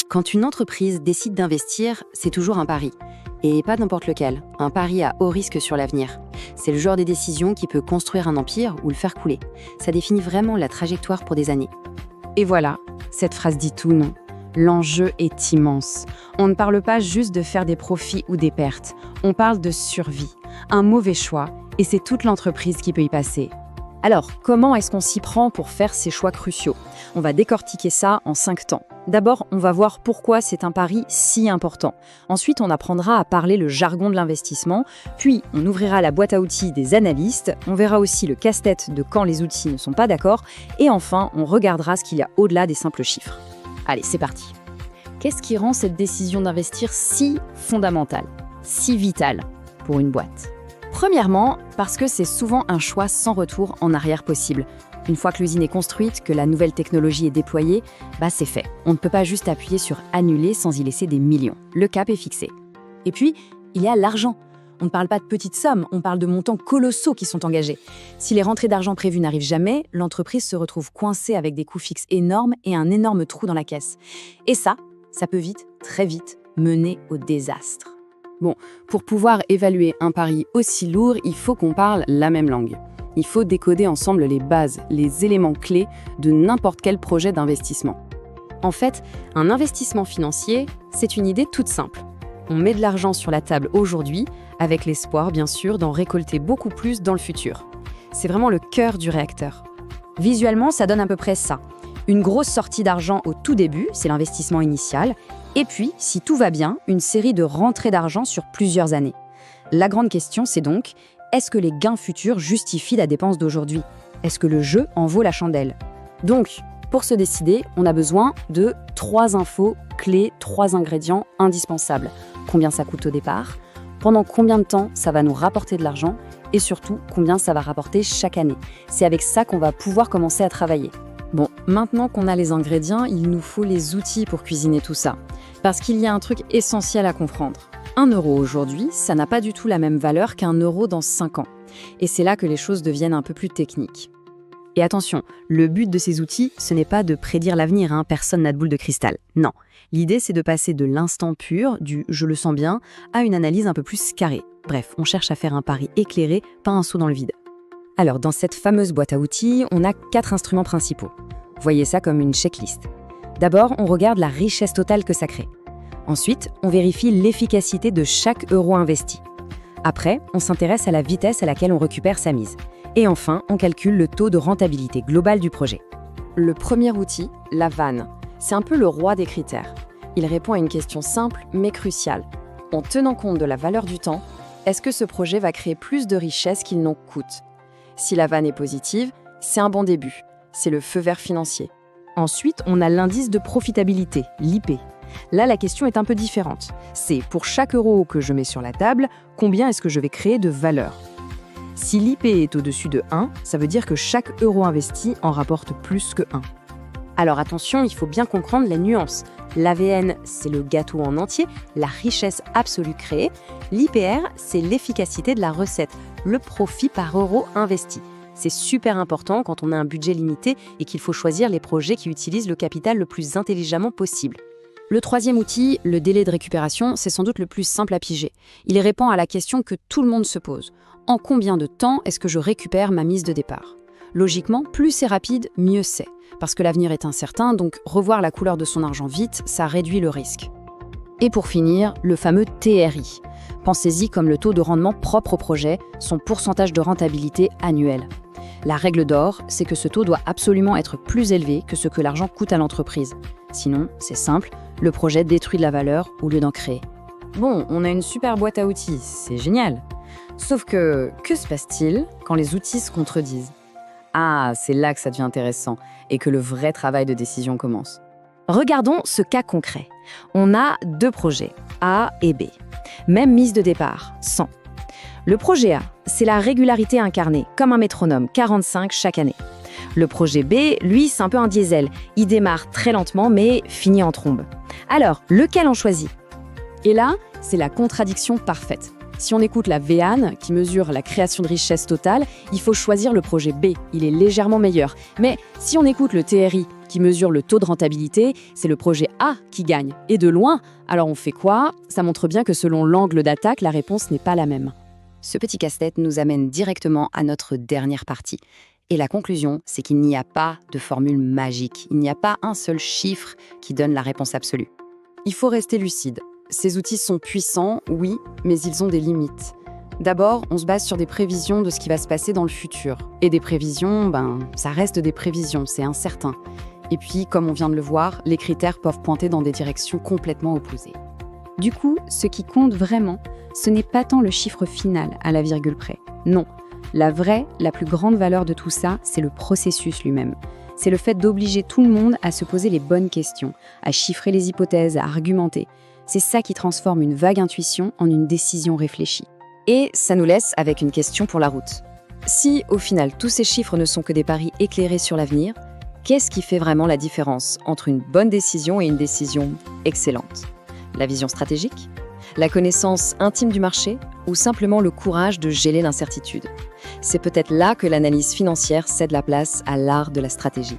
Quand une entreprise décide d'investir, c'est toujours un pari. Et pas n'importe lequel, un pari à haut risque sur l'avenir. C'est le genre de décision qui peut construire un empire ou le faire couler. Ça définit vraiment la trajectoire pour des années. Et voilà, cette phrase dit tout, non? L'enjeu est immense. On ne parle pas juste de faire des profits ou des pertes. On parle de survie. Un mauvais choix, et c'est toute l'entreprise qui peut y passer. Alors, comment est-ce qu'on s'y prend pour faire ces choix cruciaux? On va décortiquer ça en 5 temps. D'abord, on va voir pourquoi c'est un pari si important. Ensuite, on apprendra à parler le jargon de l'investissement. Puis, on ouvrira la boîte à outils des analystes. On verra aussi le casse-tête de quand les outils ne sont pas d'accord. Et enfin, on regardera ce qu'il y a au-delà des simples chiffres. Allez, c'est parti. Qu'est-ce qui rend cette décision d'investir si fondamentale, si vitale pour une boîte? Premièrement, parce que c'est souvent un choix sans retour en arrière possible. Une fois que l'usine est construite, que la nouvelle technologie est déployée, c'est fait. On ne peut pas juste appuyer sur « annuler » sans y laisser des millions. Le cap est fixé. Et puis, il y a l'argent. On ne parle pas de petites sommes, on parle de montants colossaux qui sont engagés. Si les rentrées d'argent prévues n'arrivent jamais, l'entreprise se retrouve coincée avec des coûts fixes énormes et un énorme trou dans la caisse. Et ça peut vite, très vite, mener au désastre. Bon, pour pouvoir évaluer un pari aussi lourd, il faut qu'on parle la même langue. Il faut décoder ensemble les bases, les éléments clés de n'importe quel projet d'investissement. En fait, un investissement financier, c'est une idée toute simple. On met de l'argent sur la table aujourd'hui, avec l'espoir, bien sûr, d'en récolter beaucoup plus dans le futur. C'est vraiment le cœur du réacteur. Visuellement, ça donne à peu près ça. Une grosse sortie d'argent au tout début, c'est l'investissement initial. Et puis, si tout va bien, une série de rentrées d'argent sur plusieurs années. La grande question, c'est donc, est-ce que les gains futurs justifient la dépense d'aujourd'hui? Est-ce que le jeu en vaut la chandelle? Donc, pour se décider, on a besoin de 3 infos clés, 3 ingrédients indispensables. Combien ça coûte au départ? Pendant combien de temps ça va nous rapporter de l'argent? Et surtout, combien ça va rapporter chaque année? C'est avec ça qu'on va pouvoir commencer à travailler. Bon, maintenant qu'on a les ingrédients, il nous faut les outils pour cuisiner tout ça. Parce qu'il y a un truc essentiel à comprendre. 1 euro aujourd'hui, ça n'a pas du tout la même valeur qu'1 euro dans 5 ans. Et c'est là que les choses deviennent un peu plus techniques. Et attention, le but de ces outils, ce n'est pas de prédire l'avenir, personne n'a de boule de cristal. Non, l'idée c'est de passer de l'instant pur, du « je le sens bien », à une analyse un peu plus carrée. Bref, on cherche à faire un pari éclairé, pas un saut dans le vide. Alors, dans cette fameuse boîte à outils, on a 4 instruments principaux. Voyez ça comme une checklist. D'abord, on regarde la richesse totale que ça crée. Ensuite, on vérifie l'efficacité de chaque euro investi. Après, on s'intéresse à la vitesse à laquelle on récupère sa mise. Et enfin, on calcule le taux de rentabilité globale du projet. Le premier outil, la vanne, c'est un peu le roi des critères. Il répond à une question simple mais cruciale. En tenant compte de la valeur du temps, est-ce que ce projet va créer plus de richesse qu'il n'en coûte? Si la vanne est positive, c'est un bon début. C'est le feu vert financier. Ensuite, on a l'indice de profitabilité, l'IP. Là, la question est un peu différente. C'est pour chaque euro que je mets sur la table, combien est-ce que je vais créer de valeur? Si l'IP est au-dessus de 1, ça veut dire que chaque euro investi en rapporte plus que 1. Alors attention, il faut bien comprendre les nuances. L'AVN, c'est le gâteau en entier, la richesse absolue créée. L'IPR, c'est l'efficacité de la recette, le profit par euro investi. C'est super important quand on a un budget limité et qu'il faut choisir les projets qui utilisent le capital le plus intelligemment possible. Le troisième outil, le délai de récupération, c'est sans doute le plus simple à piger. Il répond à la question que tout le monde se pose. En combien de temps est-ce que je récupère ma mise de départ? Logiquement, plus c'est rapide, mieux c'est. Parce que l'avenir est incertain, donc revoir la couleur de son argent vite, ça réduit le risque. Et pour finir, le fameux TRI. Pensez-y comme le taux de rendement propre au projet, son pourcentage de rentabilité annuel. La règle d'or, c'est que ce taux doit absolument être plus élevé que ce que l'argent coûte à l'entreprise. Sinon, c'est simple, le projet détruit de la valeur au lieu d'en créer. Bon, on a une super boîte à outils, c'est génial. Sauf que se passe-t-il quand les outils se contredisent? Ah, c'est là que ça devient intéressant et que le vrai travail de décision commence. Regardons ce cas concret. On a 2 projets, A et B. Même mise de départ, 100. Le projet A, c'est la régularité incarnée, comme un métronome, 45 chaque année. Le projet B, lui, c'est un peu un diesel. Il démarre très lentement, mais finit en trombe. Alors, lequel on choisit? Et là, c'est la contradiction parfaite. Si on écoute la VAN, qui mesure la création de richesse totale, il faut choisir le projet B. Il est légèrement meilleur. Mais si on écoute le TRI, qui mesure le taux de rentabilité, c'est le projet A qui gagne, et de loin. Alors on fait quoi? Ça montre bien que selon l'angle d'attaque, la réponse n'est pas la même. Ce petit casse-tête nous amène directement à notre dernière partie. Et la conclusion, c'est qu'il n'y a pas de formule magique. Il n'y a pas un seul chiffre qui donne la réponse absolue. Il faut rester lucide. Ces outils sont puissants, oui, mais ils ont des limites. D'abord, on se base sur des prévisions de ce qui va se passer dans le futur. Et des prévisions, ça reste des prévisions, c'est incertain. Et puis, comme on vient de le voir, les critères peuvent pointer dans des directions complètement opposées. Du coup, ce qui compte vraiment, ce n'est pas tant le chiffre final à la virgule près. Non, la plus grande valeur de tout ça, c'est le processus lui-même. C'est le fait d'obliger tout le monde à se poser les bonnes questions, à chiffrer les hypothèses, à argumenter. C'est ça qui transforme une vague intuition en une décision réfléchie. Et ça nous laisse avec une question pour la route. Si, au final, tous ces chiffres ne sont que des paris éclairés sur l'avenir, qu'est-ce qui fait vraiment la différence entre une bonne décision et une décision excellente? La vision stratégique? La connaissance intime du marché? Ou simplement le courage de geler l'incertitude? C'est peut-être là que l'analyse financière cède la place à l'art de la stratégie.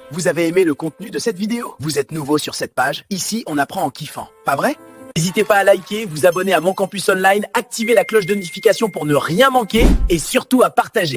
Vous avez aimé le contenu de cette vidéo? Vous êtes nouveau sur cette page? Ici, on apprend en kiffant, pas vrai? N'hésitez pas à liker, vous abonner à Mon Campus Online, activer la cloche de notification pour ne rien manquer et surtout à partager.